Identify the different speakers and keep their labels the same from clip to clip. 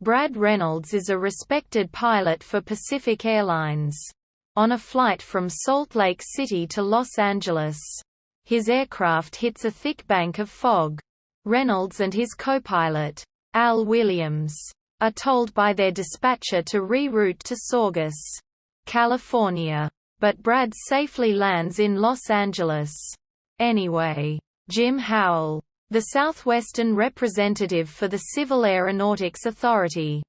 Speaker 1: Brad Reynolds is a respected pilot for Pacific Airlines. On a flight from Salt Lake City to Los Angeles, his aircraft hits a thick bank of fog. Reynolds and his co-pilot, Al Williams, are told by their dispatcher to reroute to Saugus, California. But Brad safely lands in Los Angeles. Anyway, Jim Howell, the Southwestern representative for the Civil Aeronautics Authority,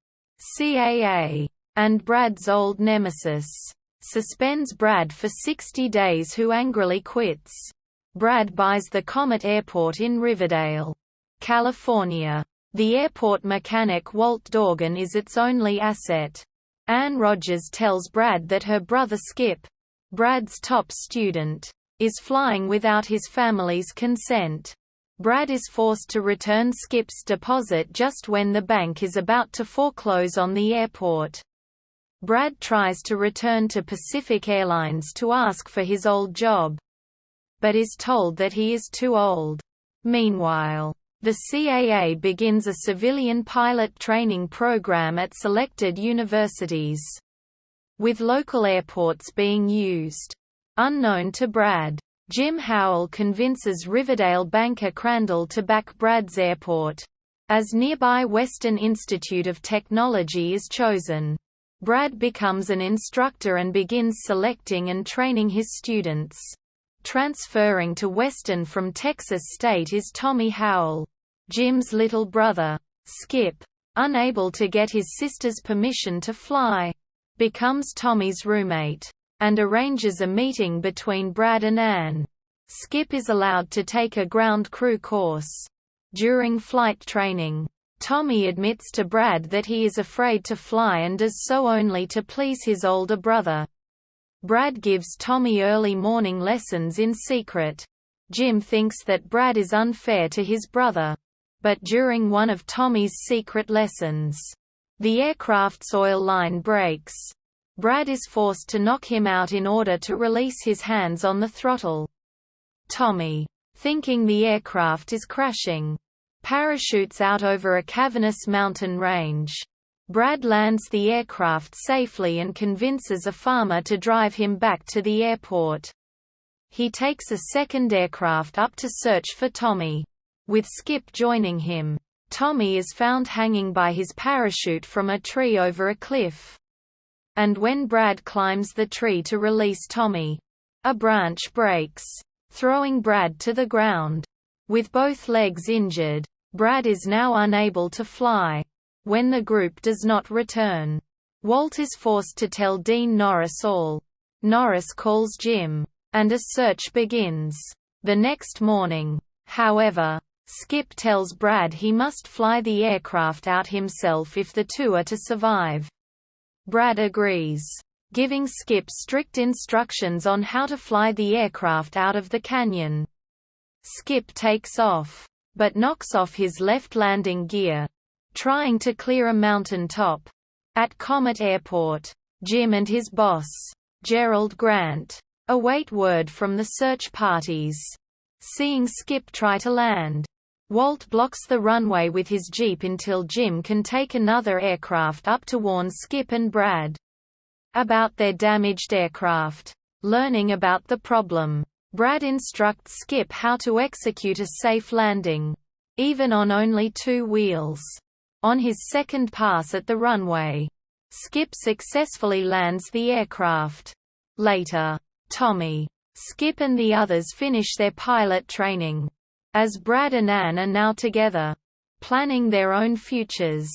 Speaker 1: CAA, and Brad's old nemesis, suspends Brad for 60 days, who angrily quits. Brad buys the Comet Airport in Riverdale, California. The airport mechanic Walt Dorgan is its only asset. Ann Rogers tells Brad that her brother Skip, Brad's top student, is flying without his family's consent. Brad is forced to return Skip's deposit just when the bank is about to foreclose on the airport. Brad tries to return to Pacific Airlines to ask for his old job, but is told that he is too old. Meanwhile, the CAA begins a civilian pilot training program at selected universities, with local airports being used. Unknown to Brad, Jim Howell convinces Riverdale banker Crandall to back Brad's airport, as nearby Western Institute of Technology is chosen. Brad becomes an instructor and begins selecting and training his students. Transferring to Western from Texas State is Tommy Howell, Jim's little brother. Skip, unable to get his sister's permission to fly, becomes Tommy's roommate, and arranges a meeting between Brad and Ann. Skip is allowed to take a ground crew course. During flight training, Tommy admits to Brad that he is afraid to fly and does so only to please his older brother. Brad gives Tommy early morning lessons in secret. Jim thinks that Brad is unfair to his brother, but during one of Tommy's secret lessons, the aircraft's oil line breaks. Brad is forced to knock him out in order to release his hands on the throttle. Tommy, thinking the aircraft is crashing, parachutes out over a cavernous mountain range. Brad lands the aircraft safely and convinces a farmer to drive him back to the airport. He takes a second aircraft up to search for Tommy, with Skip joining him. Tommy is found hanging by his parachute from a tree over a cliff. And when Brad climbs the tree to release Tommy, a branch breaks, throwing Brad to the ground. With both legs injured, Brad is now unable to fly. When the group does not return, Walt is forced to tell Dean Norris all. Norris calls Jim, and a search begins. The next morning, however, Skip tells Brad he must fly the aircraft out himself if the two are to survive. Brad agrees, giving Skip strict instructions on how to fly the aircraft out of the canyon. Skip takes off, but knocks off his left landing gear, trying to clear a mountain top. At Comet Airport, Jim and his boss, Gerald Grant, await word from the search parties. Seeing Skip try to land, Walt blocks the runway with his Jeep until Jim can take another aircraft up to warn Skip and Brad about their damaged aircraft. Learning about the problem, Brad instructs Skip how to execute a safe landing, even on only 2 wheels. On his second pass at the runway, Skip successfully lands the aircraft. Later, Tommy, Skip and the others finish their pilot training, as Brad and Ann are now together, planning their own futures.